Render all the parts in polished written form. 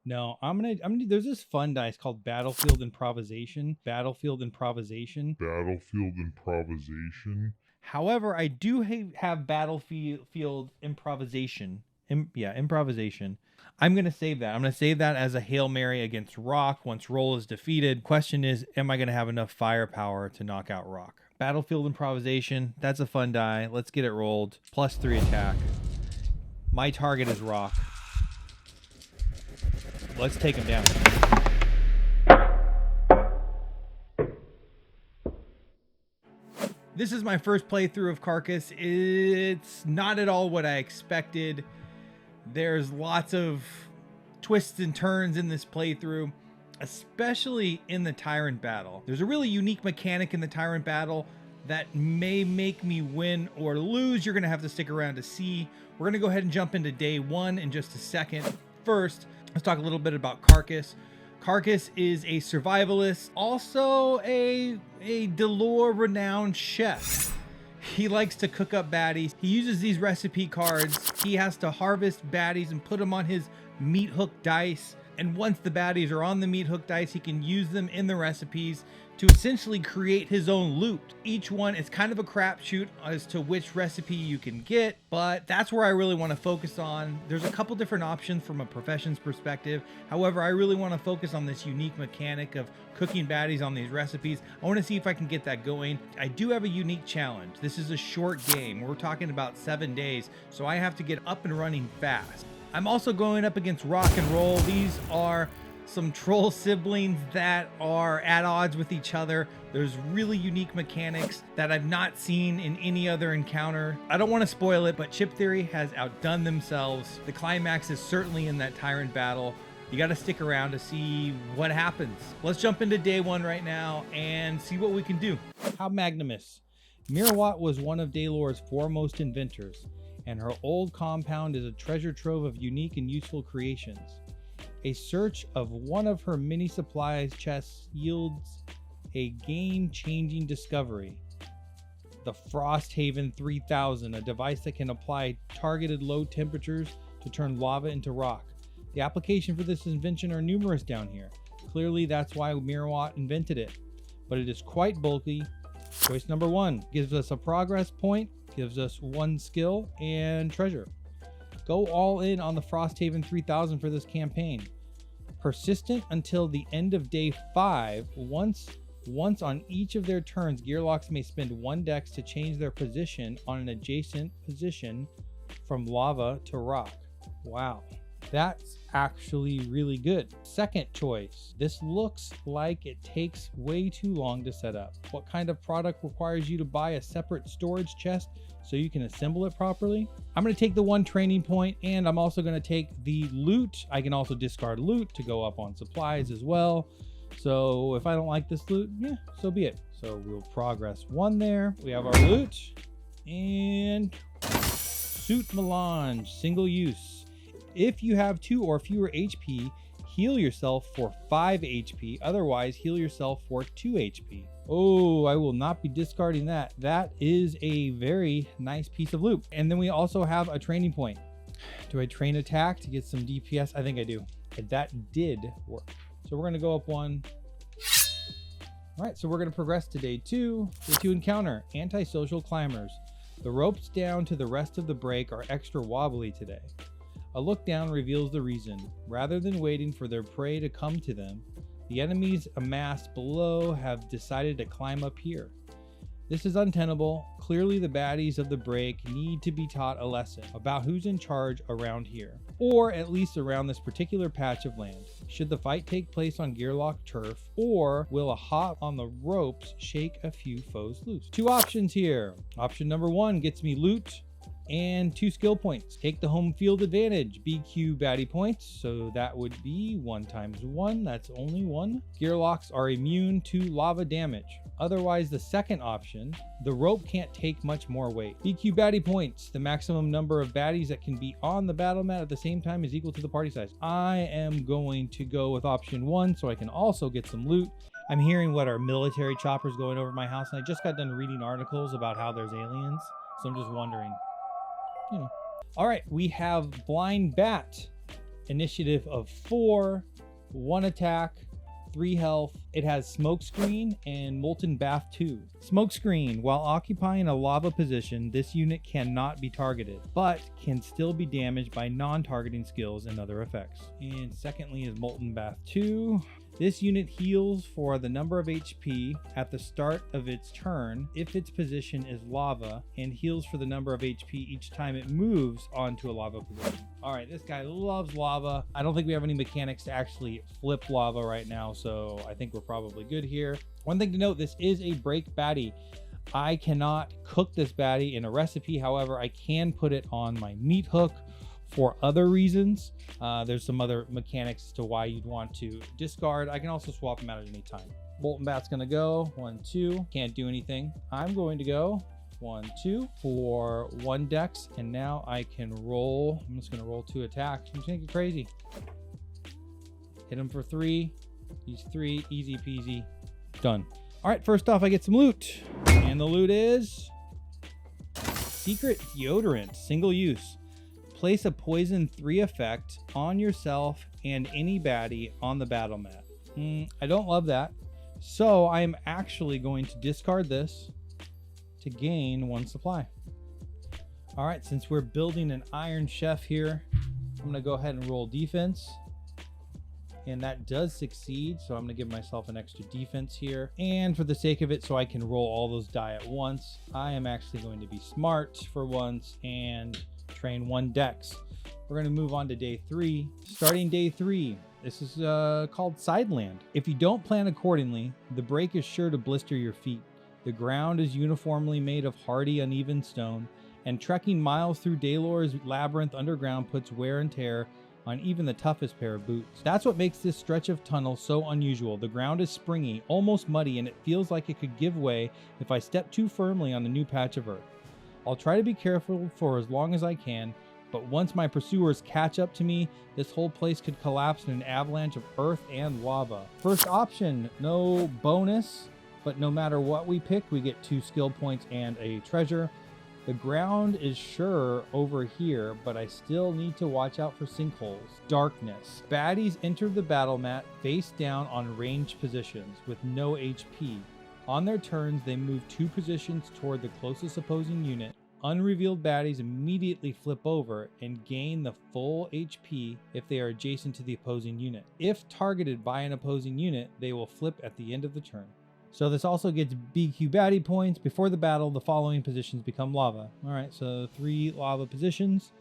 No, I'm gonna there's this fun dice called Battlefield Improvisation. Battlefield Improvisation. Battlefield Improvisation. However, I do have Battlefield Improvisation. Improvisation. I'm going to save that. I'm going to save that as a Hail Mary against Rok once Rol is defeated. Question is, am I going to have enough firepower to knock out Rok? Battlefield Improvisation. That's a fun die. Let's get it rolled. +3 attack. My target is Rok. Let's take him down. This is my first playthrough of Carcass. It's not at all what I expected. There's lots of twists and turns in this playthrough, especially in the Tyrant battle. There's a really unique mechanic in the Tyrant battle that may make me win or lose. You're gonna have to stick around to see. We're gonna go ahead and jump into day one in just a second. First, let's talk a little bit about Carcass. Carcass is a survivalist, also a Delore renowned chef. He likes to cook up baddies. He uses these recipe cards. He has to harvest baddies and put them on his meat hook dice. And once the baddies are on the meat hook dice, he can use them in the recipes to essentially create his own loot. Each one is kind of a crapshoot as to which recipe you can get, but that's where I really want to focus on. There's a couple different options from a profession's perspective. However, I really want to focus on this unique mechanic of cooking baddies on these recipes. I want to see if I can get that going. I do have a unique challenge. This is a short game. We're talking about 7 days, so I have to get up and running fast. I'm also going up against Rok and Rol. These are some troll siblings that are at odds with each other. There's really unique mechanics that I've not seen in any other encounter. I don't want to spoil it, but Chip Theory has outdone themselves. The climax is certainly in that Tyrant battle. You got to stick around to see what happens. Let's jump into day one right now and see what we can do. How magnanimous. Mirawat was one of Dalore's foremost inventors, and her old compound is a treasure trove of unique and useful creations. A search of one of her many supplies chests yields a game-changing discovery. The Frosthaven 3000, a device that can apply targeted low temperatures to turn lava into rock. The application for this invention are numerous down here. Clearly that's why Mirawat invented it, but it is quite bulky. Choice number 1 gives us a progress point, gives us 1 skill and treasure. Go all in on the Frosthaven 3000 for this campaign. Persistent until the end of day 5. Once on each of their turns, Gearlocks may spend 1 dex to change their position on an adjacent position from lava to rock. Wow, that's actually really good. Second choice. This looks like it takes way too long to set up. What kind of product requires you to buy a separate storage chest so you can assemble it properly? I'm going to take the 1 training point, and I'm also going to take the loot. I can also discard loot to go up on supplies as well. So if I don't like this loot, yeah, so be it. So we'll progress 1 there. We have our loot and suit melange, single use. If you have 2 or fewer HP, heal yourself for 5 HP. Otherwise, heal yourself for 2 HP. Oh, I will not be discarding that. That is a very nice piece of loot. And then we also have a training point. Do I train attack to get some DPS? I think I do. That did work. So we're going to go up 1. All right, so we're going to progress to day 2. Day 2 encounter, antisocial climbers. The ropes down to the rest of the break are extra wobbly today. A look down reveals the reason. Rather than waiting for their prey to come to them, the enemies amassed below have decided to climb up here. This is untenable. Clearly the baddies of the break need to be taught a lesson about who's in charge around here, or at least around this particular patch of land. Should the fight take place on Gearlock turf, or will a hop on the ropes shake a few foes loose? 2 options here. Option number 1 gets me loot and 2 skill points. Take the home field advantage, BQ baddie points, so that would be 1 times 1, that's only 1. Gearlocks are immune to lava damage. Otherwise, the second option, the rope can't take much more weight. BQ baddie points, the maximum number of baddies that can be on the battle mat at the same time is equal to the party size. I am going to go with option 1 so I can also get some loot. I'm hearing what are military choppers going over my house, and I just got done reading articles about how there's aliens, so I'm just wondering. All right, we have blind bat. initiative of 4, 1 attack, 3 health. It has Smoke Screen and Molten Bath 2. Smoke Screen. While occupying a lava position, this unit cannot be targeted, but can still be damaged by non-targeting skills and other effects. And secondly is Molten Bath 2. This unit heals for the number of HP at the start of its turn if its position is lava, and heals for the number of HP each time it moves onto a lava position. All right, this guy loves lava. I don't think we have any mechanics to actually flip lava right now, so I think we're probably good here. One thing to note, this is a break baddie. I cannot cook this baddie in a recipe. However, I can put it on my meat hook for other reasons. There's some other mechanics as to why you'd want to discard. I can also swap them out at any time. Molten Bat's gonna go 1, 2. Can't do anything. I'm going to go 1, 2 for 1 dex, and now I can roll. I'm just gonna roll 2 attacks. I'm just gonna get crazy. Hit him for 3. He's 3. Easy peasy. Done. All right, first off, I get some loot, and the loot is secret deodorant, single use. Place a poison 3 effect on yourself and any baddie on the battle mat. I don't love that. So I am actually going to discard this to gain 1 supply. All right, since we're building an Iron Chef here, I'm gonna go ahead and roll defense. And that does succeed, so I'm gonna give myself an extra defense here. And for the sake of it, so I can roll all those die at once, I am actually going to be smart for once and train 1 dex. We're going to move on to day 3. Starting day 3, this is called Sideland. If you don't plan accordingly, the break is sure to blister your feet. The ground is uniformly made of hardy, uneven stone, and trekking miles through Daylor's labyrinth underground puts wear and tear on even the toughest pair of boots. That's what makes this stretch of tunnel so unusual. The ground is springy, almost muddy, and it feels like it could give way if I step too firmly on a new patch of earth. I'll try to be careful for as long as I can, but once my pursuers catch up to me, this whole place could collapse in an avalanche of earth and lava. First option, no bonus, but no matter what we pick, we get 2 skill points and a treasure. The ground is sure over here, but I still need to watch out for sinkholes. Darkness. Baddies enter the battle mat face down on ranged positions with no HP. On their turns, they move 2 positions toward the closest opposing unit. Unrevealed baddies immediately flip over and gain the full HP if they are adjacent to the opposing unit. If targeted by an opposing unit, they will flip at the end of the turn. So this also gets BQ baddie points. Before the battle, the following positions become lava. All right, so 3 lava positions.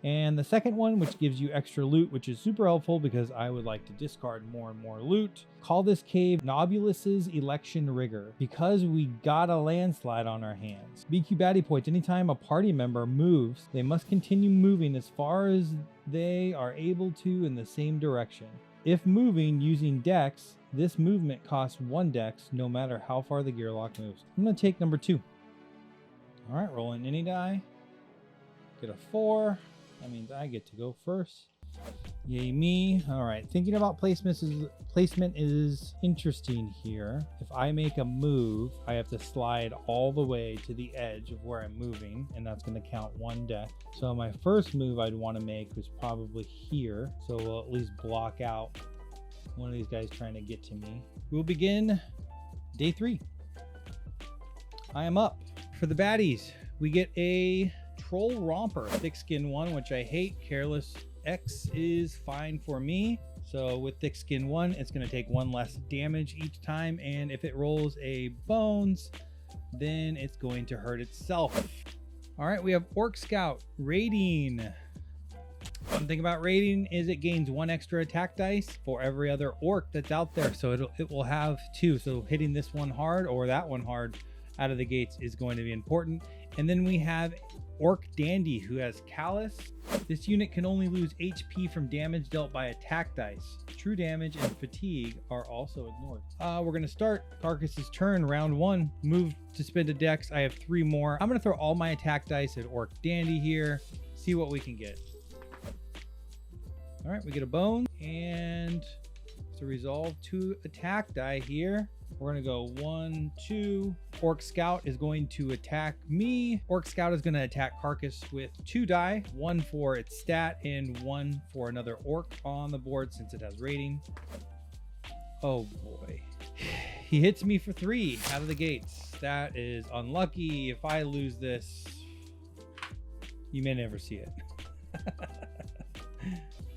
And the second one, which gives you extra loot, which is super helpful because I would like to discard more and more loot. Call this cave Nobulus's Election Rigor, because we got a landslide on our hands. BQ baddie points. Anytime a party member moves, they must continue moving as far as they are able to in the same direction. If moving using dex, this movement costs 1 dex no matter how far the gearlock moves. I'm going to take number 2. All right, rolling any die. Get a 4. That means I get to go first. Yay me. All right, thinking about placement is interesting here. If I make a move, I have to slide all the way to the edge of where I'm moving, and that's going to count 1 dex. So my first move I'd want to make was probably here, so we'll at least block out one of these guys trying to get to me. We'll begin day 3. I am up. For the baddies, we get a Troll Romper, thick skin 1, which I hate. Careless X is fine for me. So with thick skin 1, it's going to take 1 less damage each time, and if it rolls a bones, then it's going to hurt itself. All right, we have Orc Scout raiding. One thing about raiding is it gains 1 extra attack dice for every other orc that's out there, so it will have 2. So hitting this one hard or that one hard out of the gates is going to be important. And then we have Orc Dandy, who has Callus. This unit can only lose HP from damage dealt by attack dice. True damage and fatigue are also ignored. We're going to start Carcass's turn, round 1. Move to spend a dex. I have 3 more. I'm going to throw all my attack dice at Orc Dandy here. See what we can get. All right, we get a bone and to resolve 2 attack die here. We're gonna go 1, 2. Orc Scout is going to attack me. Orc Scout is gonna attack Carcass with 2 die, 1 for its stat and 1 for another orc on the board since it has rating. Oh boy. He hits me for 3 out of the gates. That is unlucky. If I lose this, you may never see it.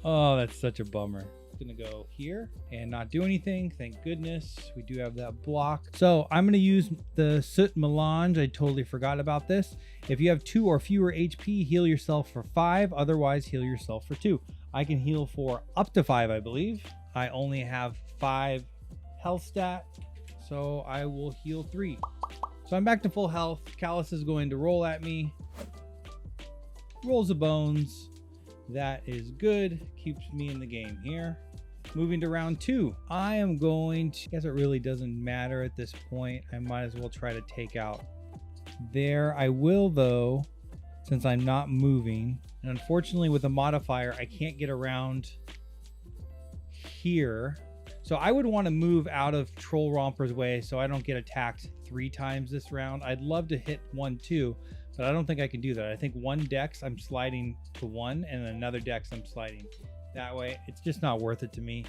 Oh, that's such a bummer. Gonna go here and not do anything. Thank goodness we do have that block. So I'm gonna use the Soot Melange. I totally forgot about this. If you have 2 or fewer HP, heal yourself for 5. Otherwise, heal yourself for 2. I can heal for up to 5, I believe. I only have 5 health stat, so I will heal 3. So I'm back to full health. Callus is going to roll at me. Rolls of bones. That is good. Keeps me in the game here. Moving to round 2. I am going to, I guess it really doesn't matter at this point. I might as well try to take out there. I will though, since I'm not moving. And unfortunately with the modifier, I can't get around here. So I would want to move out of Troll Romper's way so I don't get attacked 3 times this round. I'd love to hit 1, 2, but I don't think I can do that. I think 1 dex I'm sliding to 1 and another dex I'm sliding that way. It's just not worth it to me.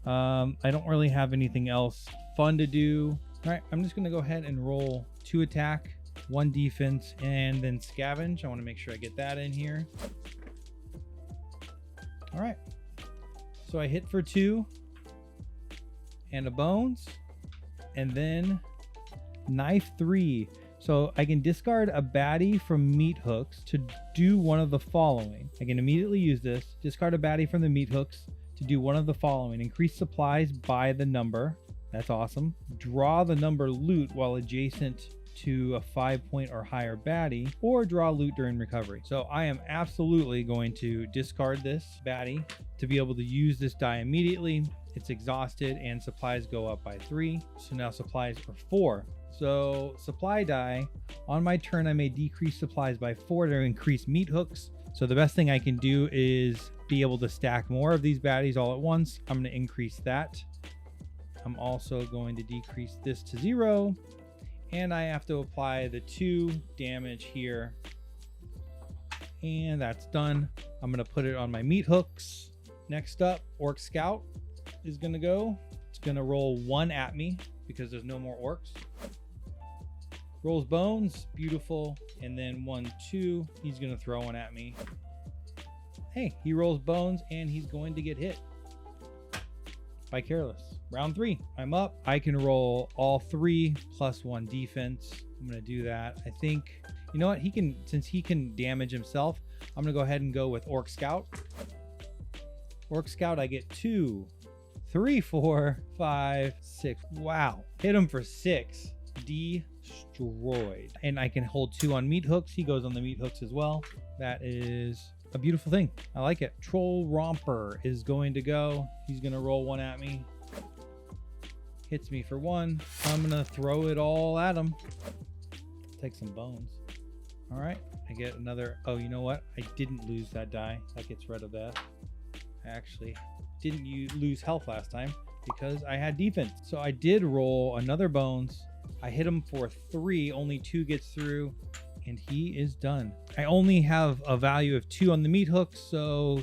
I don't really have anything else fun to do. All right, I'm just gonna go ahead and roll 2 attack, 1 defense, and then scavenge. I want to make sure I get that in here. All right, so I hit for 2 and a bones, and then knife 3. So I can discard a baddie from meat hooks to do one of the following. I can immediately use this. Discard a baddie from the meat hooks to do one of the following. Increase supplies by the number. That's awesome. Draw the number loot while adjacent to a 5-point or higher baddie, or draw loot during recovery. So I am absolutely going to discard this baddie to be able to use this die immediately. It's exhausted and supplies go up by 3. So now supplies are 4. So supply die, on my turn I may decrease supplies by 4 to increase meat hooks. So the best thing I can do is be able to stack more of these baddies all at once. I'm going to increase that. I'm also going to decrease this to 0. And I have to apply the 2 damage here. And that's done. I'm going to put it on my meat hooks. Next up, Orc Scout is going to go. It's going to roll 1 at me because there's no more orcs. Rolls bones, beautiful. And then 1, 2, he's going to throw 1 at me. Hey, he rolls bones and he's going to get hit by Careless. Round 3, I'm up. I can roll all 3 plus 1 defense. I'm going to do that. I think, you know what? He can, since he can damage himself, I'm going to go ahead and go with Orc Scout. Orc Scout, I get 2, 3, 4, 5, 6. Wow. Hit him for 6. Destroyed. And I can hold 2 on meat hooks. He goes on the meat hooks as well. That is a beautiful thing. I like it. Troll Romper is going to go. He's going to roll 1 at me. Hits me for 1. I'm going to throw it all at him. Take some bones. All right. I get another. Oh, you know what? I didn't lose that die. That gets rid of that. I actually didn't lose health last time because I had defense. So I did roll another bones. I hit him for 3. Only 2 gets through. And he is done. I only have a value of 2 on the meat hook, so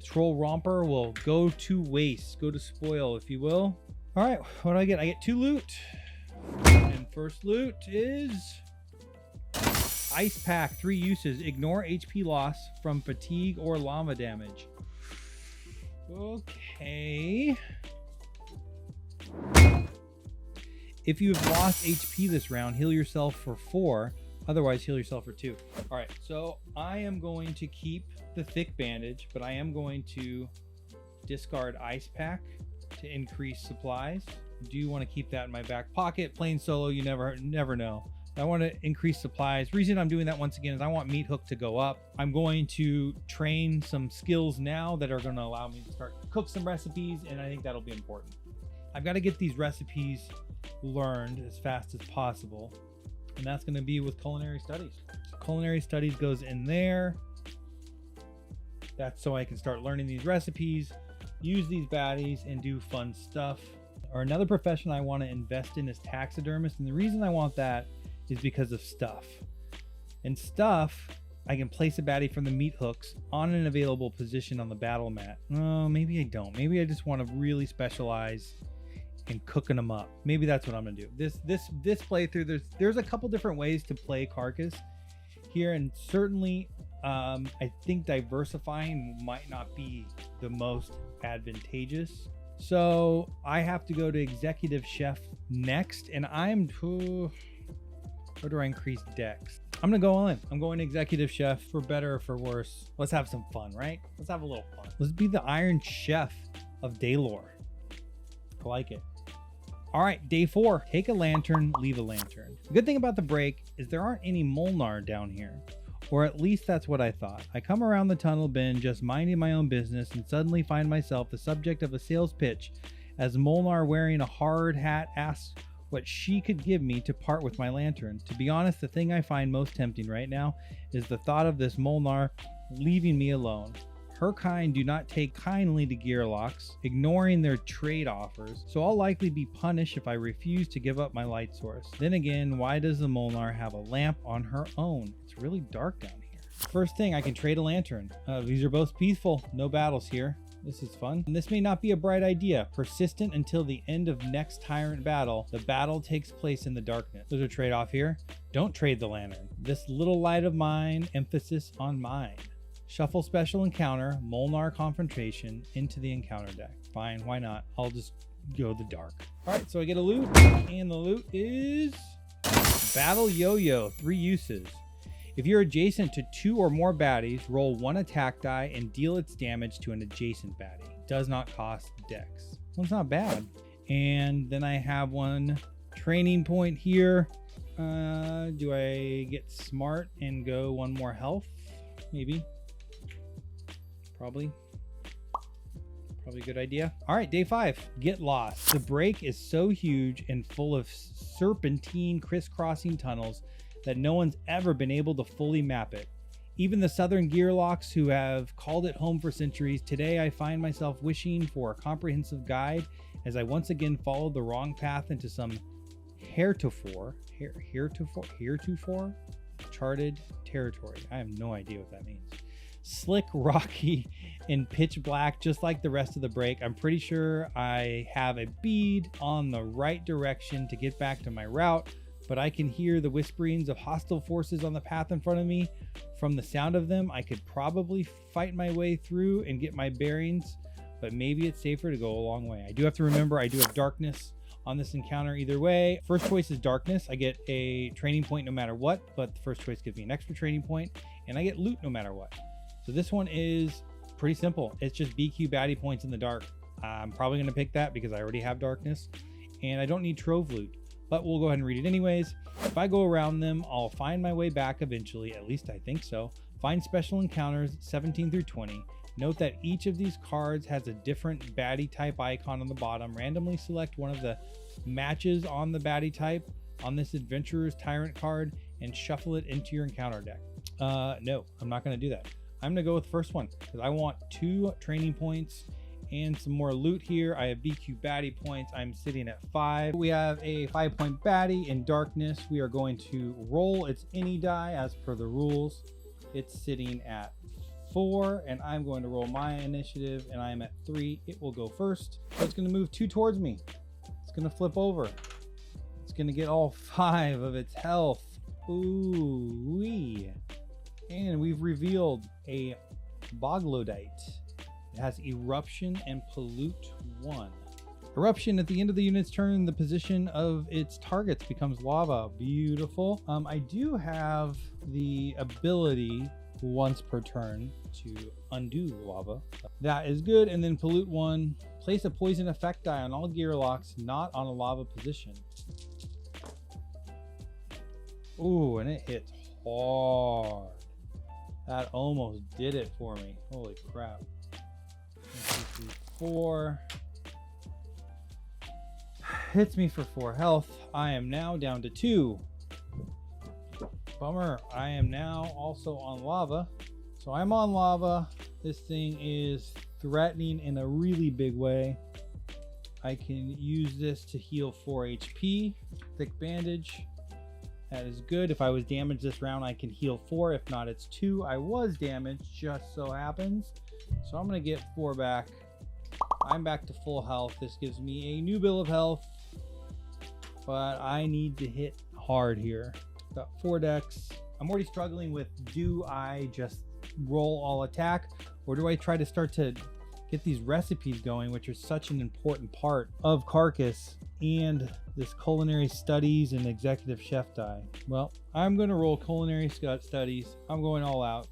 Troll Romper will go to waste, go to spoil, if you will. All right, what do I get? I get 2 loot. And first loot is Ice Pack, 3 uses. Ignore HP loss from fatigue or llama damage. Okay. If you have lost HP this round, heal yourself for 4. Otherwise, heal yourself for 2. All right, so I am going to keep the thick bandage, but I am going to discard Ice Pack to increase supplies. Do you want to keep that in my back pocket? Playing solo, you never know. I want to increase supplies. Reason I'm doing that once again is I want meat hook to go up. I'm going to train some skills now that are going to allow me to start cook some recipes, and I think that'll be important. I've got to get these recipes learned as fast as possible. And that's going to be with culinary studies. So culinary studies goes in there. That's so I can start learning these recipes, use these baddies, and do fun stuff. Or another profession I want to invest in is taxidermist. And the reason I want that is because of stuff. And stuff, I can place a baddie from the meat hooks on an available position on the battle mat. Oh, maybe I don't. Maybe I just want to really specialize in cooking them up. Maybe that's what I'm gonna do. This playthrough, there's a couple different ways to play Carcass here, and certainly I think diversifying might not be the most advantageous. So I have to go to executive chef next, and I'm where do I increase dex? I'm gonna go all in. I'm going executive chef, for better or for worse. Let's have some fun, right? Let's have a little fun. Let's be the Iron Chef of Daylor. I like it. All right, day 4. Take a lantern, leave a lantern. The good thing about the break is there aren't any Molnar down here. Or at least that's what I thought. I come around the tunnel bin just minding my own business and suddenly find myself the subject of a sales pitch as Molnar, wearing a hard hat, asks what she could give me to part with my lantern. To be honest, the thing I find most tempting right now is the thought of this Molnar leaving me alone. Her kind do not take kindly to gearlocks, ignoring their trade offers, so I'll likely be punished if I refuse to give up my light source. Then again, why does the Molnar have a lamp on her own? It's really dark down here. First thing, I can trade a lantern. These are both peaceful, no battles here. This is fun. And this may not be a bright idea. Persistent until the end of next Tyrant battle. The battle takes place in the darkness. There's a trade-off here. Don't trade the lantern. This little light of mine, emphasis on mine. Shuffle special encounter, Molnar confrontation into the encounter deck. Fine, why not? I'll just go the dark. All right, so I get a loot, and the loot is Battle Yo-Yo, 3 uses. If you're adjacent to 2 or more baddies, roll 1 attack die and deal its damage to an adjacent baddie. Does not cost dex. Well, it's not bad. And then I have 1 training point here. Do I get smart and go 1 more health? Maybe. Probably a good idea. All right, day 5, get lost. The break is so huge and full of serpentine crisscrossing tunnels that no one's ever been able to fully map it. Even the southern gearlocks who have called it home for centuries, today I find myself wishing for a comprehensive guide as I once again followed the wrong path into some heretofore charted territory. I have no idea what that means. Slick, rocky, and pitch black, just like the rest of the break. I'm pretty sure I have a bead on the right direction to get back to my route, but I can hear the whisperings of hostile forces on the path in front of me. From the sound of them, I could probably fight my way through and get my bearings, but maybe it's safer to go a long way. I do have to remember I do have darkness on this encounter either way. First choice is darkness. I get a training point no matter what, but the first choice gives me an extra training point, and I get loot no matter what. So this one is pretty simple. It's just BQ baddie points in the dark. I'm probably going to pick that because I already have darkness and I don't need trove loot, but we'll go ahead and read it anyways. If I go around them, I'll find my way back eventually. At least I think so. Find special encounters 17 through 20. Note that each of these cards has a different baddie type icon on the bottom. Randomly select one of the matches on the baddie type on this adventurer's Tyrant card and shuffle it into your encounter deck. No, I'm not going to do that. I'm gonna go with the first one because I want 2 training points and some more loot here. I have BQ baddie points. I'm sitting at 5. We have a 5-point baddie in darkness. We are going to roll its any die as per the rules. It's sitting at 4, and I'm going to roll my initiative, and I'm at 3. It will go first. So it's gonna move 2 towards me. It's gonna flip over. It's gonna get all 5 of its health. Ooh wee. And we've revealed a Boglodite. It has Eruption and Pollute 1. Eruption, at the end of the unit's turn, the position of its targets becomes lava. Beautiful. I do have the ability once per turn to undo lava. That is good. And then Pollute 1. Place a poison effect die on all gearlocks not on a lava position. Ooh, and it hits hard. That almost did it for me. Holy crap. 1, 2, 3, 4. Hits me for 4 health. I am now down to 2. Bummer. I am now also on lava. So I'm on lava. This thing is threatening in a really big way. I can use this to heal 4 HP. Thick bandage. That is good. If I was damaged this round, I can heal 4. If not, it's 2. I was damaged, just so happens. So I'm going to get 4 back. I'm back to full health. This gives me a new bill of health. But I need to hit hard here. Got 4 decks. I'm already struggling with, do I just roll all attack? Or do I try to start to get these recipes going, which are such an important part of Carcass and this culinary studies and executive chef die? Well, I'm going to roll culinary studies. I'm going all out.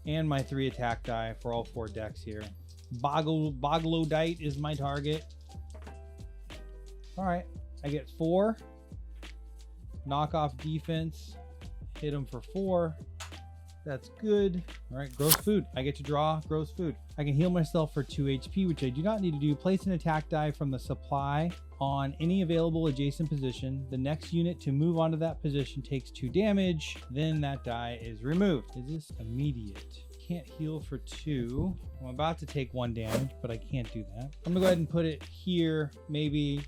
And my 3 attack die for all 4 decks here. Boglodite is my target. All right, I get 4. Knock off defense. Hit him for 4. That's good. All right, gross food. I get to draw gross food. I can heal myself for 2 HP, which I do not need to do. Place an attack die from the supply on any available adjacent position. The next unit to move onto that position takes 2 damage. Then that die is removed. Is this immediate? Can't heal for 2. I'm about to take 1 damage, but I can't do that. I'm gonna go ahead and put it here. Maybe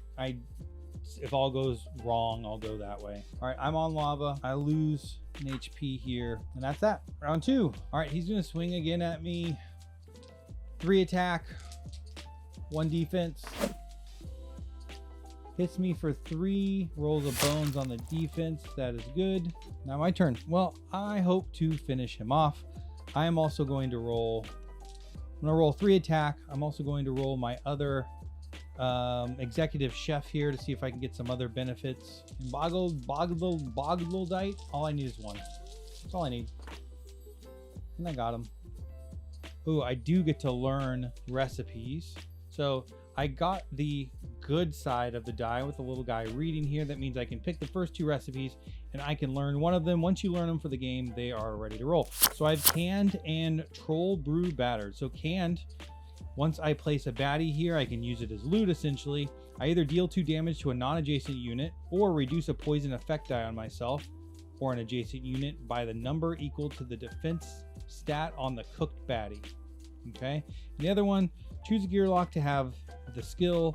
if all goes wrong, I'll go that way. All right, I'm on lava. I lose an HP here, and that's that. Round 2. All right, he's gonna swing again at me. 3 attack, 1 defense. Hits me for 3, rolls of bones on the defense. That is good. Now my turn. Well, I hope to finish him off. I am also going to roll, I'm gonna roll 3 attack. I'm also going to roll my other executive chef here to see if I can get some other benefits. And Boglodite, all I need is 1. That's all I need. And I got him. Ooh, I do get to learn recipes. So I got the good side of the die with the little guy reading here. That means I can pick the first 2 recipes and I can learn one of them. Once you learn them for the game, they are ready to roll. So I've canned and troll brew battered. So canned, once I place a baddie here, I can use it as loot essentially. I either deal 2 damage to a non-adjacent unit or reduce a poison effect die on myself or an adjacent unit by the number equal to the defense stat on the cooked baddie. Okay. And the other one, choose a gear lock to have the skill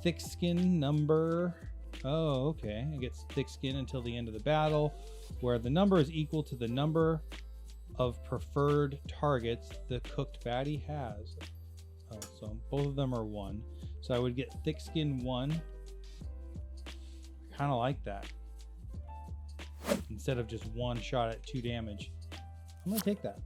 thick skin number. Oh, okay. It gets thick skin until the end of the battle, where the number is equal to the number of preferred targets the cooked baddie has. Oh, so both of them are 1. So I would get thick skin 1. I kind of like that. Instead of just 1 shot at 2 damage. I'm going to take that.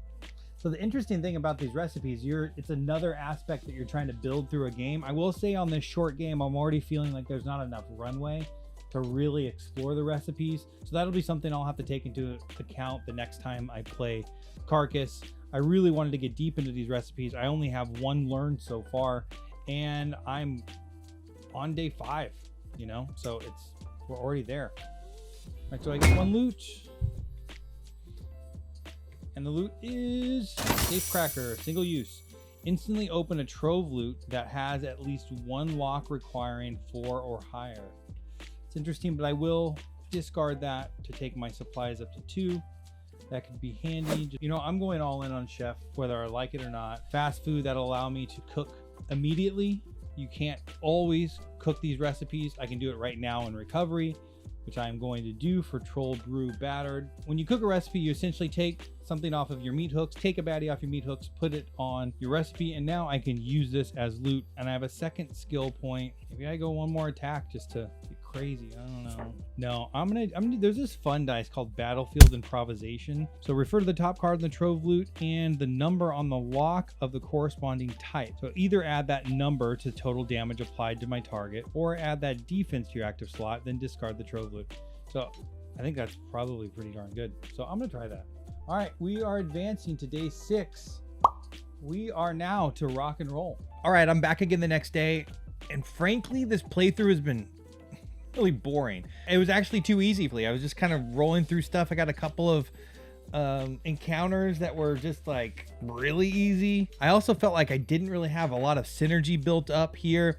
So the interesting thing about these recipes, it's another aspect that you're trying to build through a game. I will say on this short game, I'm already feeling like there's not enough runway to really explore the recipes. So that'll be something I'll have to take into account the next time I play Carcass. I really wanted to get deep into these recipes. I only have 1 learned so far, and I'm on day 5, you know, so we're already there. All right, so I get 1 loot. And the loot is safe cracker, single use. Instantly open a trove loot that has at least 1 lock requiring 4 or higher. It's interesting, but I will discard that to take my supplies up to 2. That could be handy. You know, I'm going all in on chef, whether I like it or not. Fast food that'll allow me to cook immediately. You can't always cook these recipes. I can do it right now in recovery, which I'm going to do for troll brew battered. When you cook a recipe, you essentially take something off of your meat hooks, take a baddie off your meat hooks, put it on your recipe, and now I can use this as loot. And I have a 2nd skill point. Maybe I go 1 more attack just to get crazy. I don't know. No, I'm gonna there's this fun dice called Battlefield Improvisation. So refer to the top card in the trove loot and the number on the lock of the corresponding type. So either add that number to total damage applied to my target, or add that defense to your active slot, then discard the trove loot. So I think that's probably pretty darn good. So I'm gonna try that. All right, we are advancing to day 6. We are now to Rok and Rol. All right, I'm back again the next day, and frankly, this playthrough has been really boring. It was actually too easy for me. I was just kind of rolling through stuff. I got a couple of encounters that were just like really easy. I also felt like I didn't really have a lot of synergy built up here.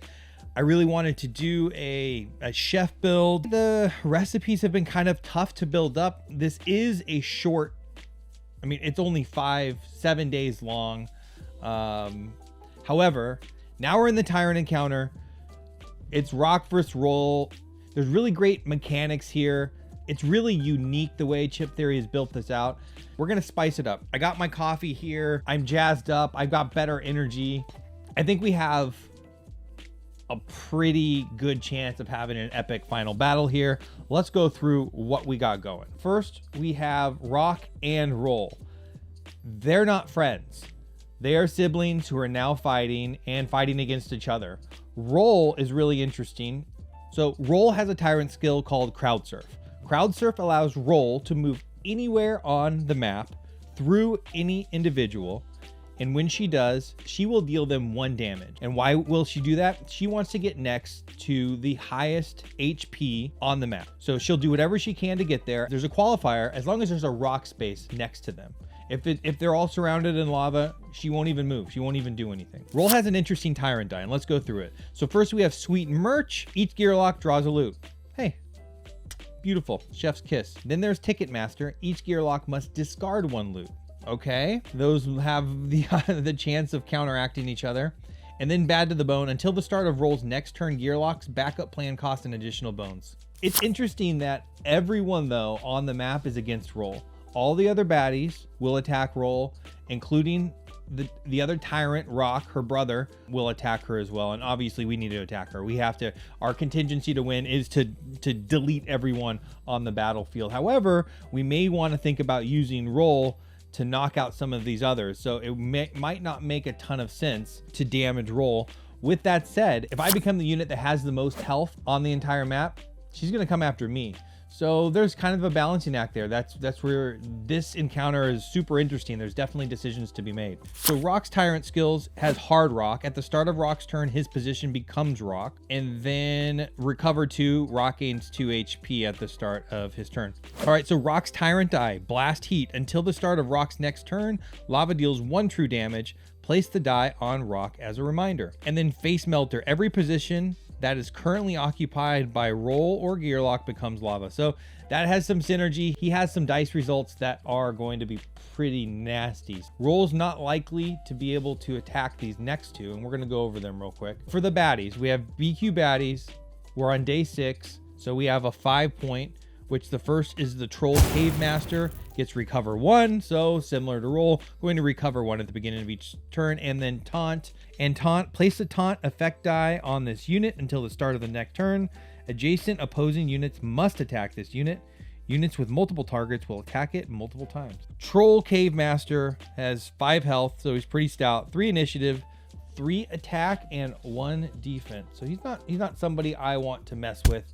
I really wanted to do a chef build. The recipes have been kind of tough to build up. This is a short, I mean, it's only 5-7 days long. However, now we're in the Tyrant encounter. It's Rok versus Rol. There's really great mechanics here. It's really unique the way Chip Theory has built this out. We're gonna spice it up. I got my coffee here. I'm jazzed up. I've got better energy. I think we have a pretty good chance of having an epic final battle here. Let's go through what we got going. First, we have Rok and Rol. They're not friends. They are siblings who are now fighting and fighting against each other. Rol is really interesting. So Rol has a Tyrant skill called Crowd Surf. Crowd Surf allows Rol to move anywhere on the map through any individual. And when she does, she will deal them 1 damage. And why will she do that? She wants to get next to the highest HP on the map. So she'll do whatever she can to get there. There's a qualifier as long as there's a rock space next to them. If they're all surrounded in lava, she won't even move. She won't even do anything. Rol has an interesting Tyrant die, and let's go through it. So first we have Sweet Merch. Each gear lock draws a loot. Hey, beautiful. Chef's kiss. Then there's Ticketmaster. Each gear lock must discard 1 loot. Okay, those have the chance of counteracting each other. And then Bad to the Bone. Until the start of Rol's next turn gear locks, backup plan costs an additional bones. It's interesting that everyone, though, on the map is against Rol. All the other baddies will attack Rol, including the other Tyrant, Rok, her brother, will attack her as well. And obviously we need to attack her. We have to, our contingency to win is to delete everyone on the battlefield. However, we may want to think about using Rol to knock out some of these others. So it might not make a ton of sense to damage Rol. With that said, if I become the unit that has the most health on the entire map, she's going to come after me. So there's kind of a balancing act there. That's where this encounter is super interesting. There's definitely decisions to be made. So Rok's Tyrant skills has Hard Rok. At the start of Rok's turn, his position becomes Rok. And then Recover 2, Rok gains 2 HP at the start of his turn. All right, so Rok's Tyrant die, Blast Heat. Until the start of Rok's next turn, Lava deals 1 true damage. Place the die on Rok as a reminder. And then Face Melter. Every position that is currently occupied by Rol or Gearlock becomes lava. So that has some synergy. He has some dice results that are going to be pretty nasty. Rol's not likely to be able to attack these next 2, and we're going to go over them real quick. For the baddies, we have BQ baddies. We're on day 6, so we have a 5-point, which the first is the Troll Cave Master. Gets Recover 1, so similar to Rol, going to recover 1 at the beginning of each turn. And then Taunt. And Taunt, place the Taunt effect die on this unit until the start of the next turn. Adjacent opposing units must attack this unit. Units with multiple targets will attack it multiple times. Troll Cave Master has 5 health, so he's pretty stout. 3 initiative, 3 attack, and 1 defense. So he's not somebody I want to mess with,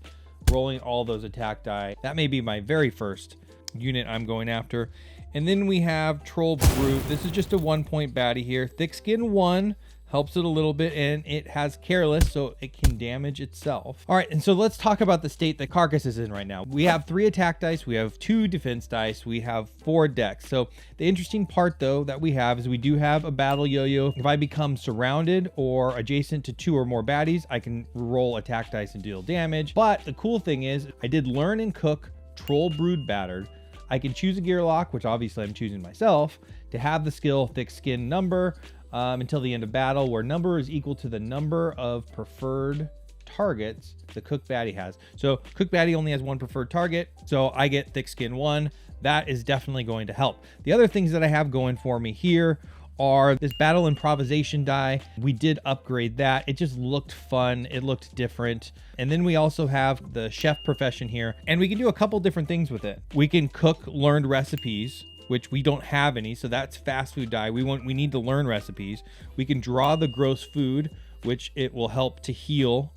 rolling all those attack die. That may be my very first unit I'm going after. And then we have Troll Brute. This is just a 1-point baddie here. Thick Skin 1 helps it a little bit, and it has Careless, so it can damage itself. All right, and so let's talk about the state that Carcass is in right now. We have 3 attack dice, we have 2 defense dice, we have 4 decks. So the interesting part, though, that we have is we do have a battle yo-yo. If I become surrounded or adjacent to 2 or more baddies, I can roll attack dice and deal damage. But the cool thing is I did learn and cook Troll Brood Battered. I can choose a gear lock, which obviously I'm choosing myself, to have the skill Thick Skin number until the end of battle, where number is equal to the number of preferred targets the Cook Baddie has. So Cook Baddie only has 1 preferred target, so I get Thick Skin 1. That is definitely going to help. The other things that I have going for me here are this Battle Improvisation die. We did upgrade that. It just looked fun. It looked different. And then we also have the chef profession here, and we can do a couple different things with it. We can cook learned recipes, which we don't have any, so that's fast food die. We need to learn recipes. We can draw the gross food, which it will help to heal.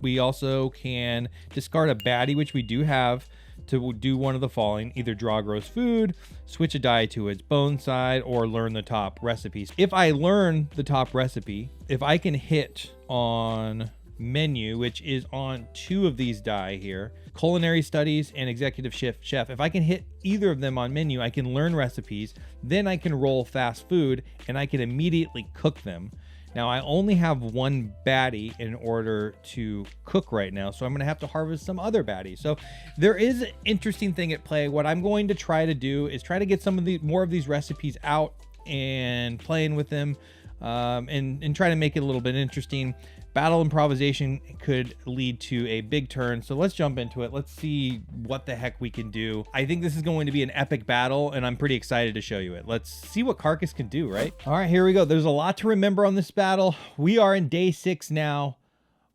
We also can discard a baddie, which we do have, to do one of the following: either draw gross food, switch a die to its bone side, or learn the top recipes. If I learn the top recipe, if I can hit on menu, which is on 2 of these die here, culinary studies and executive chef, if I can hit either of them on menu, I can learn recipes, then I can roll fast food and I can immediately cook them. Now I only have 1 baddie in order to cook right now, so I'm gonna have to harvest some other baddies. So there is an interesting thing at play. What I'm going to try to do is try to get some of more of these recipes out and playing with them. and try to make it a little bit interesting. Battle improvisation could lead to a big turn. So let's jump into it. Let's see what the heck we can do. I think this is going to be an epic battle, and I'm pretty excited to show you it. Let's see what Carcass can do, right? All right, here we go. There's a lot to remember on this battle. We are in day 6 now.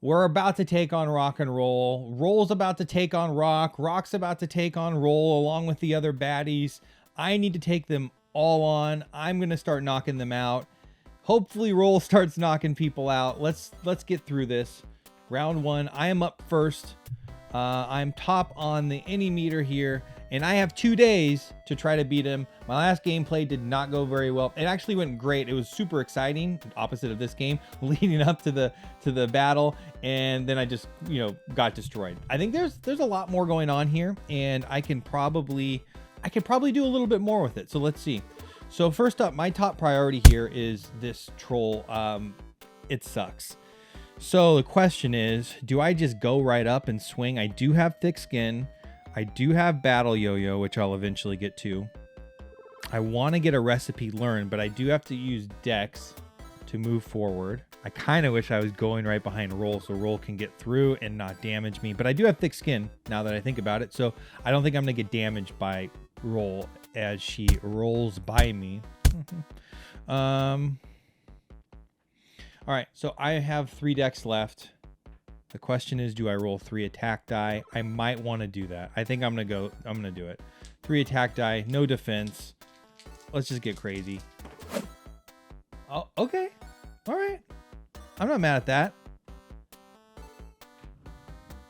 We're about to take on Rok and Rol. Rol's about to take on Rok. Rok's about to take on Rol along with the other baddies. I need to take them all on. I'm going to start knocking them out. Hopefully Rol starts knocking people out. Let's get through this. Round 1. I am up first. I'm top on the any meter here, and I have 2 days to try to beat him. My last gameplay did not go very well. It actually went great. It was super exciting, opposite of this game, leading up to the battle, and then I just, got destroyed. I think there's a lot more going on here, and I could probably do a little bit more with it. So let's see. So first up, my top priority here is this troll. It sucks. So the question is, do I just go right up and swing? I do have thick skin. I do have battle yo-yo, which I'll eventually get to. I want to get a recipe learned, but I do have to use Dex to move forward. I kind of wish I was going right behind Rol so Rol can get through and not damage me. But I do have thick skin now that I think about it. So I don't think I'm going to get damaged by Rol as she rolls by me. All right, so I have 3 decks left. The question is, do I roll 3 attack die? I might want to do that. I think I'm going to do it. 3 attack die, no defense. Let's just get crazy. Oh, okay. All right. I'm not mad at that.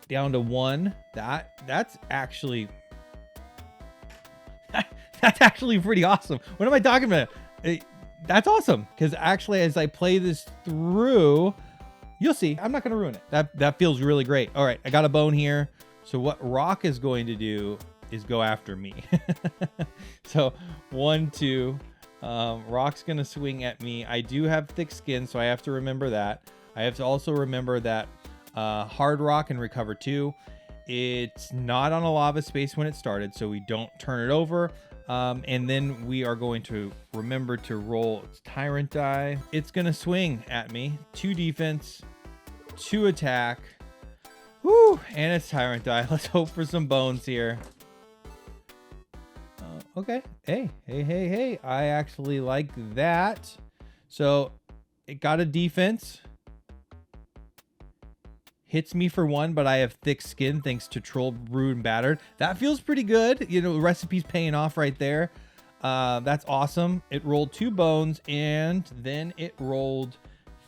Down to 1. That's actually that's actually pretty awesome. What am I talking about? That's awesome, because actually as I play this through, you'll see. I'm not going to ruin it. That feels really great. All right, I got a bone here. So what Rok is going to do is go after me. So 1, 2. Rok's going to swing at me. I do have thick skin, so I have to remember that. I have to also remember that hard Rok and recover 2. It's not on a lava space when it started, so we don't turn it over. And then we are going to remember to roll Tyrant die. It's going to swing at me. 2 defense, 2 attack. Woo! And it's Tyrant die. Let's hope for some bones here. Okay. Hey. I actually like that. So it got a defense. Hits me for 1, but I have thick skin thanks to Troll, Brood, and Battered. That feels pretty good. The recipe's paying off right there. That's awesome. It rolled 2 bones, and then it rolled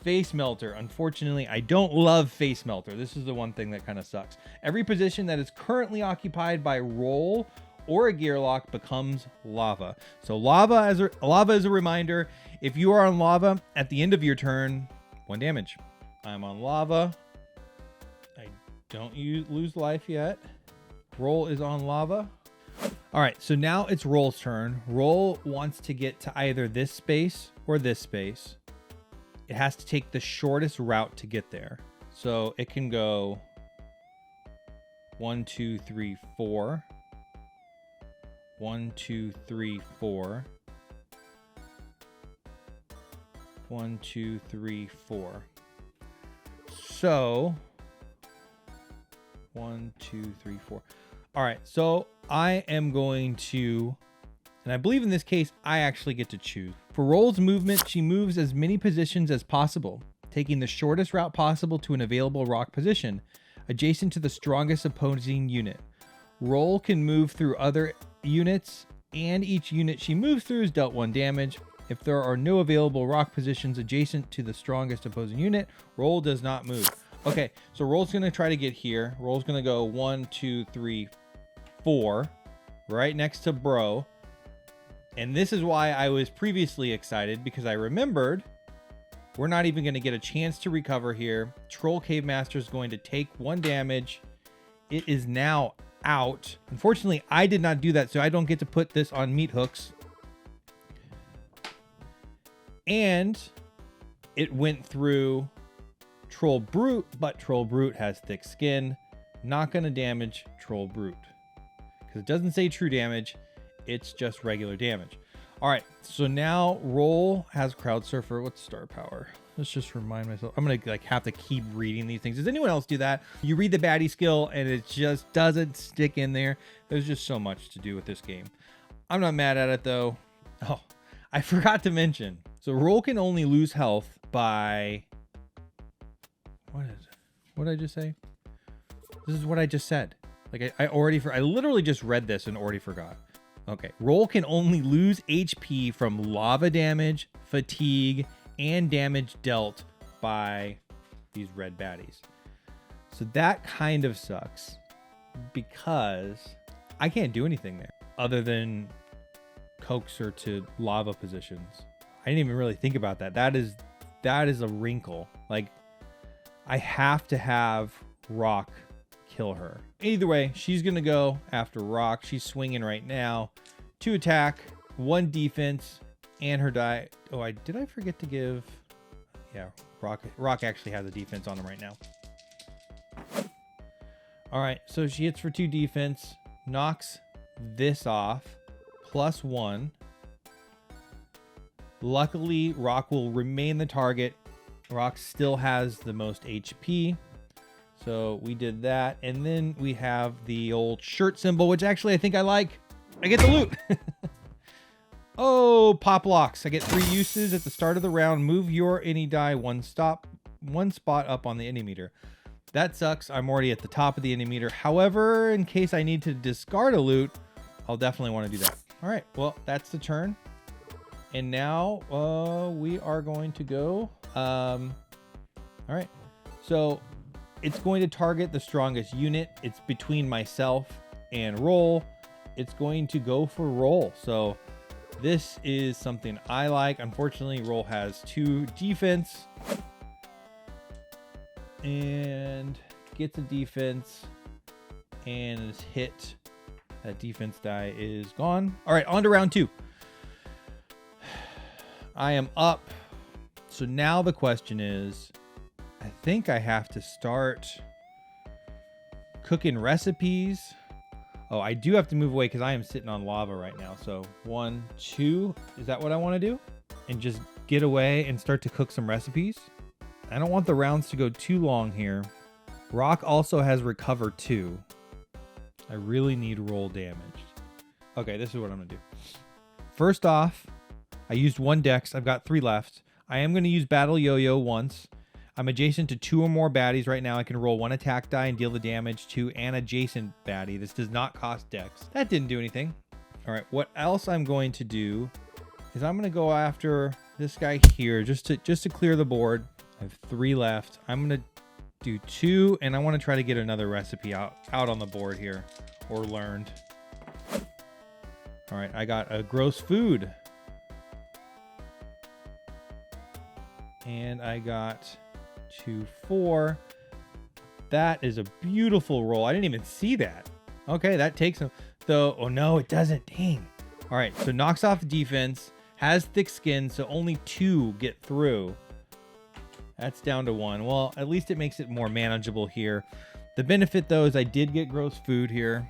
Face Melter. Unfortunately, I don't love Face Melter. This is the one thing that kind of sucks. Every position that is currently occupied by Rol or a Gearlock becomes lava. So lava is a reminder. If you are on lava at the end of your turn, 1 damage. I'm on lava. Don't you lose life yet. Rol is on lava. All right, so now it's Rol's turn. Rol wants to get to either this space or this space. It has to take the shortest route to get there. So it can go 1, 2, 3, 4. 1, 2, 3, 4. 1, 2, 3, 4. So 1, 2, 3, 4. All right, so I am going to, and I believe in this case, I actually get to choose. For Rol's movement, she moves as many positions as possible, taking the shortest route possible to an available Rok position, adjacent to the strongest opposing unit. Rol can move through other units, and each unit she moves through is dealt 1 damage. If there are no available Rok positions adjacent to the strongest opposing unit, Rol does not move. Okay, so Rol's going to try to get here. Rol's going to go 1, 2, 3, 4, right next to Bro. And this is why I was previously excited, because I remembered we're not even going to get a chance to recover here. Troll Cave Master is going to take 1 damage. It is now out. Unfortunately, I did not do that, so I don't get to put this on meat hooks. And it went through Troll Brute, but Troll Brute has thick skin. Not going to damage Troll Brute, because it doesn't say true damage. It's just regular damage. All right, so now Rol has Crowd Surfer. What's star power? Let's just remind myself. I'm gonna like have to keep reading these things. Does anyone else do that? You read the baddie skill and it just doesn't stick in there. There's just so much to do with this game. I'm not mad at it though. Oh, I forgot to mention. So Rol can only lose health by, what is it? What did I just say? This is what I just said. Like I literally just read this and already forgot. Okay, Rol can only lose HP from lava damage, fatigue, and damage dealt by these red baddies. So that kind of sucks because I can't do anything there other than coax her to lava positions. I didn't even really think about that. That is a wrinkle. Like, I have to have Rok kill her. Either way, she's gonna go after Rok. She's swinging right now. 2 attack, 1 defense, and her die. Oh, did I forget to give? Yeah, Rok actually has a defense on him right now. All right, so she hits for 2 defense, knocks this off, +1. Luckily, Rok will remain the target. Rok still has the most HP. So we did that. And then we have the old shirt symbol, which actually I think I like. I get the loot. Oh, pop locks. I get 3 uses at the start of the round. Move your any die one spot up on the any meter. That sucks. I'm already at the top of the any meter. However, in case I need to discard a loot, I'll definitely want to do that. All right, well, that's the turn. And now we are going to go. All right, so it's going to target the strongest unit. It's between myself and Rol. It's going to go for Rol. So this is something I like. Unfortunately, Rol has 2 defense and gets a defense and is hit. That defense die is gone. All right, on to round 2. I am up. So now the question is, I think I have to start cooking recipes. Oh, I do have to move away because I am sitting on lava right now. So 1, 2, is that what I want to do? And just get away and start to cook some recipes. I don't want the rounds to go too long here. Rok also has recover 2. I really need roll damaged. Okay, this is what I'm gonna do. First off, I used 1 dex. I've got 3 left. I am gonna use battle yo-yo once. I'm adjacent to 2 or more baddies right now. I can roll 1 attack die and deal the damage to an adjacent baddie. This does not cost dex. That didn't do anything. All right, what else I'm going to do is I'm gonna go after this guy here just to clear the board. I have 3 left. I'm gonna do 2, and I want to try to get another recipe out on the board here, or learned. All right, I got a gross food, and I got 2, 4. That is a beautiful roll. I didn't even see that. Okay, that takes him though. Oh no, it doesn't. Dang. All right, so knocks off defense, has thick skin, so only 2 get through. That's down to 1. Well, at least it makes it more manageable here. The benefit though is I did get gross food here.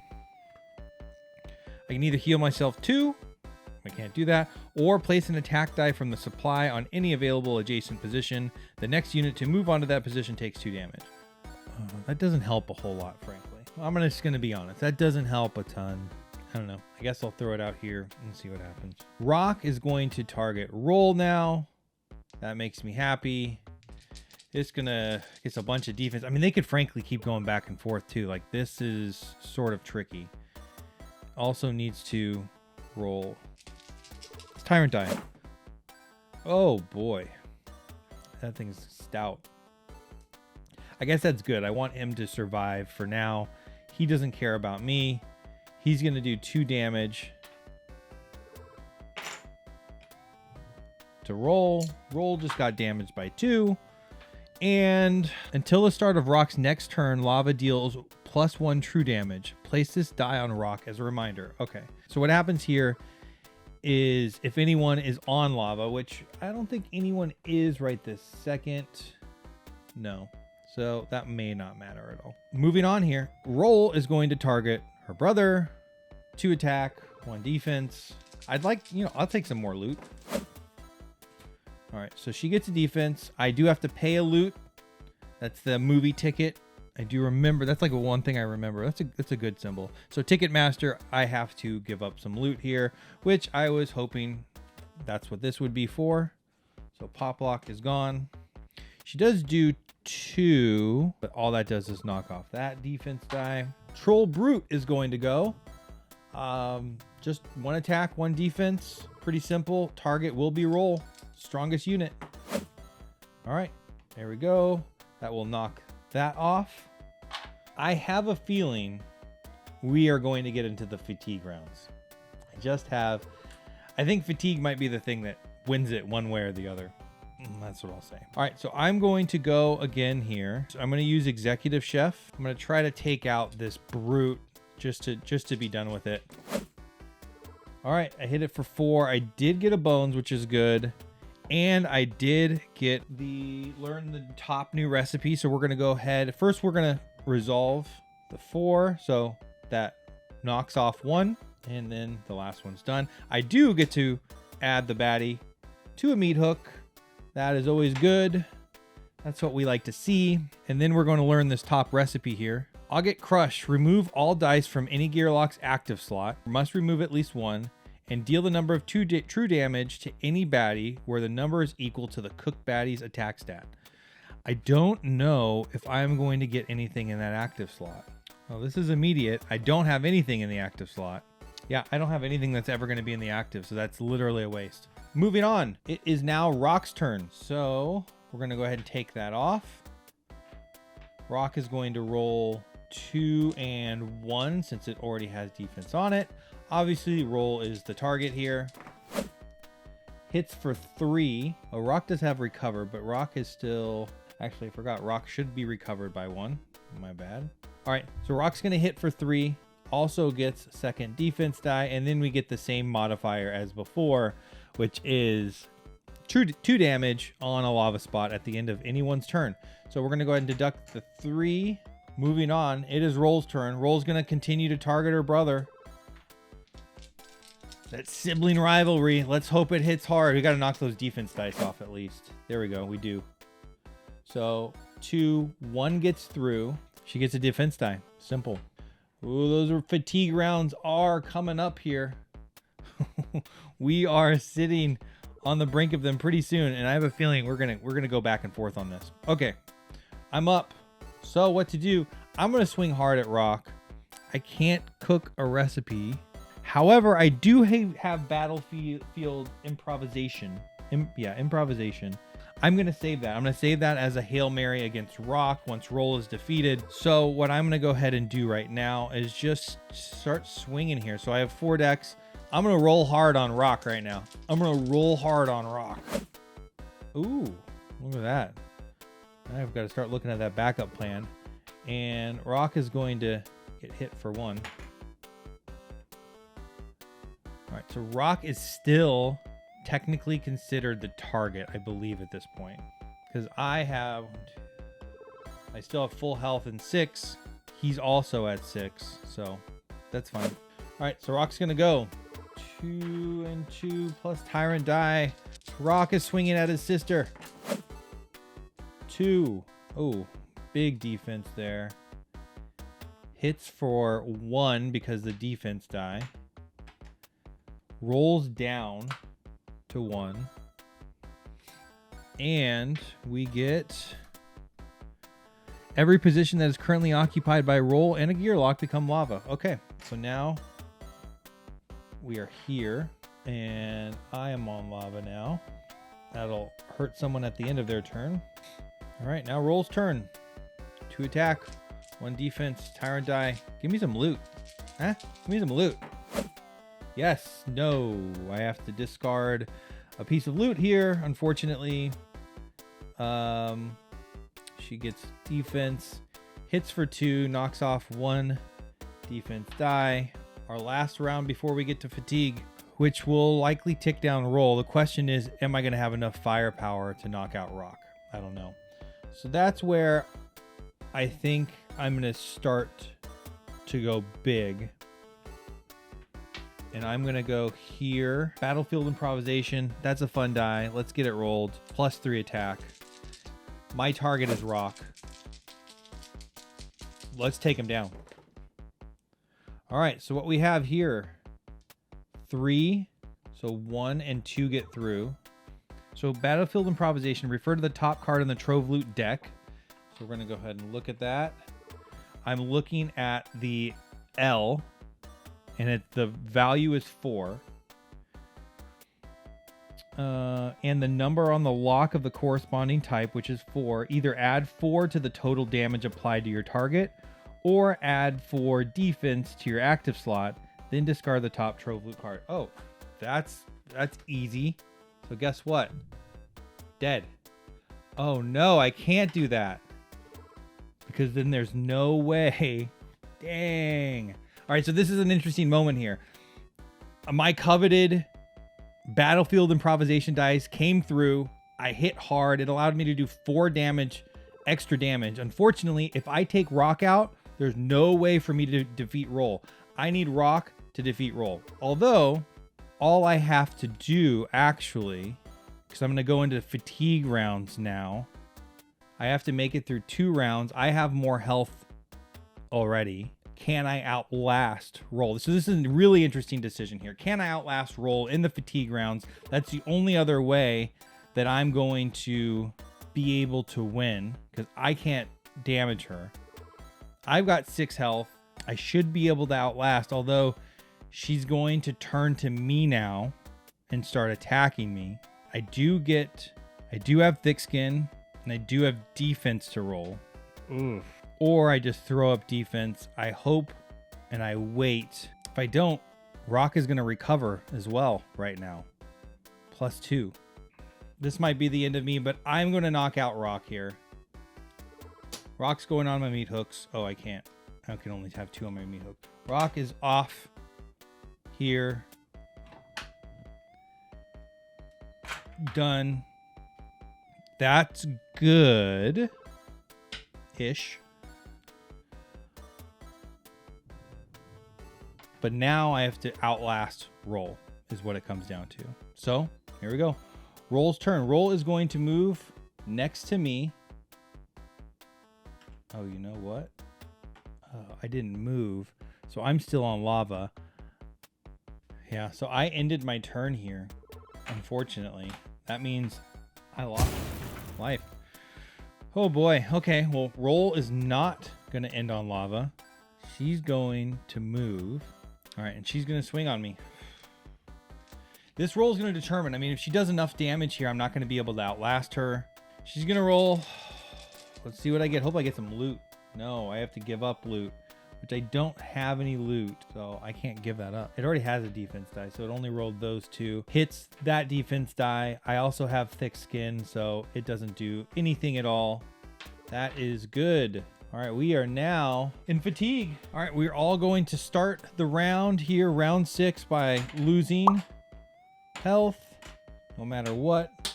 I can either heal myself 2, I can't do that, or place an attack die from the supply on any available adjacent position. The next unit to move onto that position takes 2 damage. That doesn't help a whole lot, frankly. I'm just going to be honest. That doesn't help a ton. I don't know. I guess I'll throw it out here and see what happens. Rok is going to target Rol now. That makes me happy. It's gonna get a bunch of defense. I mean, they could frankly keep going back and forth too. Like, this is sort of tricky. Also needs to roll. It's Tyrant Dine. Oh boy, that thing's stout. I guess that's good. I want him to survive for now. He doesn't care about me. He's gonna do 2 damage to Rol. Rol just got damaged by 2. And until the start of Rok's next turn, lava deals +1 true damage. Place this die on Rok as a reminder. Okay, so what happens here is if anyone is on lava, which I don't think anyone is right this second. No, so that may not matter at all. Moving on here, Rol is going to target her brother. 2 attack, 1 defense. I'd like, I'll take some more loot. All right, so she gets a defense. I do have to pay a loot. That's the movie ticket. I do remember. That's like one thing I remember. That's a good symbol. So Ticketmaster, I have to give up some loot here, which I was hoping that's what this would be for. So pop lock is gone. She does do 2, but all that does is knock off that defense die. Troll Brute is going to go. Just 1 attack, 1 defense. Pretty simple. Target will be roll. Strongest unit. All right, there we go. That will knock that off. I have a feeling we are going to get into the fatigue rounds. I think fatigue might be the thing that wins it one way or the other. That's what I'll say. All right, so I'm going to go again here. So I'm going to use Executive Chef. I'm going to try to take out this brute just to be done with it. All right, I hit it for 4. I did get a bones, which is good. And I did get learn the top new recipe. So we're going to go ahead. First, we're going to resolve the 4. So that knocks off 1. And then the last one's done. I do get to add the baddie to a meat hook. That is always good. That's what we like to see. And then we're going to learn this top recipe here. I'll get Crush. Remove all dice from any Gearlock's active slot. Must remove at least 1. And deal the number of true damage to any baddie where the number is equal to the cooked baddie's attack stat. I don't know if I'm going to get anything in that active slot. Well, this is immediate. I don't have anything in the active slot. Yeah, I don't have anything that's ever going to be in the active, so that's literally a waste. Moving on. It is now Rok's turn. So we're going to go ahead and take that off. Rok is going to roll 2 and 1 since it already has defense on it. Obviously, roll is the target here. Hits for 3. Oh, Rok does have recover, but Rok is still... Actually, I forgot. Rok should be recovered by 1. My bad. All right, so Rok's going to hit for 3. Also gets second defense die, and then we get the same modifier as before, which is 2 damage on a lava spot at the end of anyone's turn. So we're going to go ahead and deduct the 3. Moving on, it is Roll's turn. Roll's going to continue to target her brother. That sibling rivalry. Let's hope it hits hard. We got to knock those defense dice off at least. There we go. We do. So 2, 1 gets through. She gets a defense die. Simple. Ooh, those fatigue rounds are coming up here. We are sitting on the brink of them pretty soon, and I have a feeling we're gonna go back and forth on this. Okay, I'm up. So what to do? I'm gonna swing hard at Rok. I can't cook a recipe. However, I do have battlefield improvisation. Improvisation. I'm going to save that. I'm going to save that as a Hail Mary against Rok once Roll is defeated. So what I'm going to go ahead and do right now is just start swinging here. So I have 4 decks. I'm going to roll hard on Rok right now. I'm going to roll hard on Rok. Ooh, look at that. I've got to start looking at that backup plan. And Rok is going to get hit for 1. All right, so Rok is still technically considered the target, I believe, at this point. Because I still have full health in 6. He's also at 6, so that's fine. All right, so Rok's going to go. 2 and 2 plus Tyrant die. Rok is swinging at his sister. 2. Oh, big defense there. Hits for 1 because the defense die. Rolls down to 1. And we get every position that is currently occupied by Roll and a Gearlock become lava. Okay, so now we are here and I am on lava now. That'll hurt someone at the end of their turn. All right, now Roll's turn. 2 attack, 1 defense, Tyrant die. Give me some loot. Huh? Give me some loot. Yes, no, I have to discard a piece of loot here, unfortunately. She gets defense, hits for 2, knocks off 1 defense die. Our last round before we get to fatigue, which will likely tick down Roll. The question is, am I going to have enough firepower to knock out Rok? I don't know. So that's where I think I'm going to start to go big. And I'm going to go here. Battlefield improvisation. That's a fun die. Let's get it rolled. +3 attack. My target is Rok. Let's take him down. All right, so what we have here, 3. So 1 and 2 get through. So Battlefield improvisation, refer to the top card in the Trove Loot deck. So we're going to go ahead and look at that. I'm looking at the L, and the value is 4. And the number on the lock of the corresponding type, which is 4, either add 4 to the total damage applied to your target, or add 4 defense to your active slot, then discard the top Trove Loot card. Oh, that's easy. So guess what? Dead. Oh no, I can't do that. Because then there's no way. Dang. All right, so this is an interesting moment here. My coveted Battlefield improvisation dice came through. I hit hard. It allowed me to do 4 damage, extra damage. Unfortunately, if I take Rok out, there's no way for me to defeat Rol. I need Rok to defeat Rol. Although, all I have to do, actually, because I'm going to go into fatigue rounds now, I have to make it through 2 rounds. I have more health already. Can I outlast Rol? So this is a really interesting decision here. Can I outlast Rol in the fatigue rounds? That's the only other way that I'm going to be able to win, because I can't damage her. I've got 6 health. I should be able to outlast, although she's going to turn to me now and start attacking me. I do have thick skin, and I do have defense to roll. Oof. Or I just throw up defense. I hope and I wait. If I don't, Rok is going to recover as well right now. +2. This might be the end of me, but I'm going to knock out Rok here. Rok's going on my meat hooks. Oh, I can't. I can only have 2 on my meat hook. Rok is off here. Done. That's good-ish. But now I have to outlast Rol, is what it comes down to. So, here we go. Rol's turn. Rol is going to move next to me. Oh, you know what? Oh, I didn't move. So I'm still on lava. Yeah, so I ended my turn here, unfortunately. That means I lost life. Oh boy. Okay, well, Rol is not going to end on lava. She's going to move. All right, and she's going to swing on me. This roll is going to determine. I mean, if she does enough damage here, I'm not going to be able to outlast her. She's going to roll. Let's see what I get. Hope I get some loot. No, I have to give up loot, which I don't have any loot, so I can't give that up. It already has a defense die, so it only rolled those 2. Hits that defense die. I also have thick skin, so it doesn't do anything at all. That is good. All right, we are now in fatigue. All right, we're all going to start the round here, round 6, by losing health, no matter what.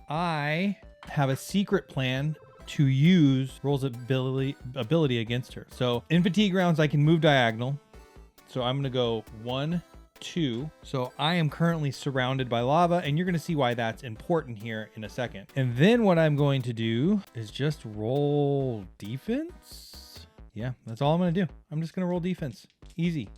I have a secret plan to use Rol's ability against her. So in fatigue rounds, I can move diagonal. So I'm going to go 1, 2. So I am currently surrounded by lava, and you're going to see why that's important here in a second. And then what I'm going to do is just roll defense. Yeah, that's all I'm going to do. I'm just going to roll defense. Easy.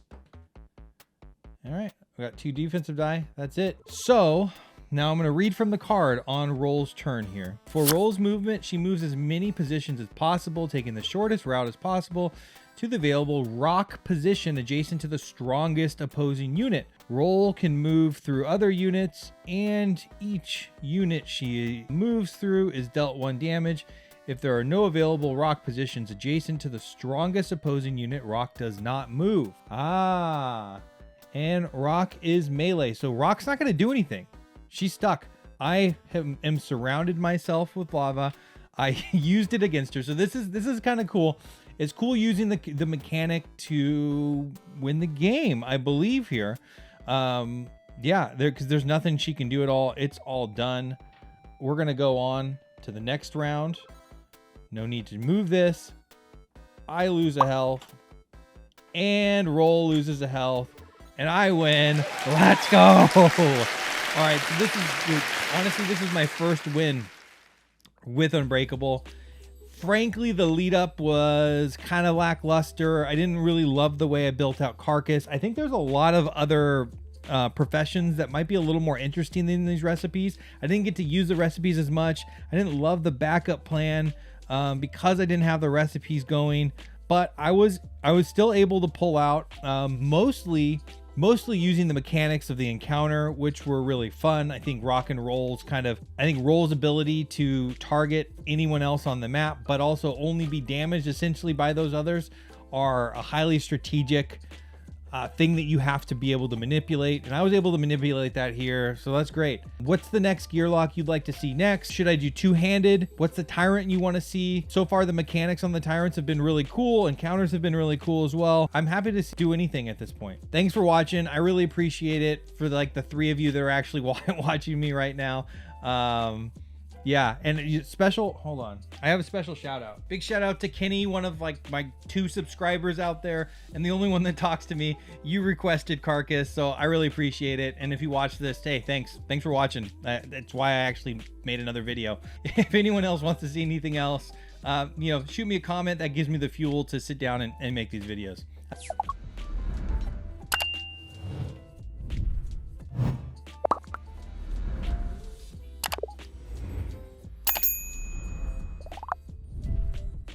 All right. We got 2 defensive die. That's it. So now I'm going to read from the card on Rol's turn here. For Rol's movement, she moves as many positions as possible, taking the shortest route as possible to the available Rok position adjacent to the strongest opposing unit. Rol can move through other units, and each unit she moves through is dealt 1 damage. If there are no available Rok positions adjacent to the strongest opposing unit, Rok does not move. And Rok is melee, so Rok's not going to do anything. She's stuck. I am surrounded myself with lava. I used it against her, so this is kind of cool. It's cool using the mechanic to win the game, I believe here. Yeah, because there's nothing she can do at all. It's all done. We're gonna go on to the next round. No need to move this. I lose a health, and Rol loses a health, and I win. Let's go. All right, so honestly, this is my first win with Unbreakable. Frankly, the lead up was kind of lackluster. I didn't really love the way I built out Carcass. I think there's a lot of other professions that might be a little more interesting than these recipes. I didn't get to use the recipes as much. I didn't love the backup plan because I didn't have the recipes going, but I was still able to pull out mostly using the mechanics of the encounter, which were really fun. I think Rok and Rol's Rol's ability to target anyone else on the map, but also only be damaged essentially by those others, are a highly strategic thing that you have to be able to manipulate. And I was able to manipulate that here, so that's great. What's the next gear lock you'd like to see next? Should I do two-handed? What's the Tyrant you want to see? So far, the mechanics on the Tyrants have been really cool. Encounters have been really cool as well. I'm happy to do anything at this point. Thanks for watching. I really appreciate it for like the 3 of you that are actually watching me right now. Yeah, and hold on, I have a special shout out. Big shout out to Kenny, one of like my 2 subscribers out there, and the only one that talks to me. You requested Carcass, so I really appreciate it. And if you watch this, hey, thanks for watching. That's why I actually made another video. If anyone else wants to see anything else, shoot me a comment. That gives me the fuel to sit down and make these videos.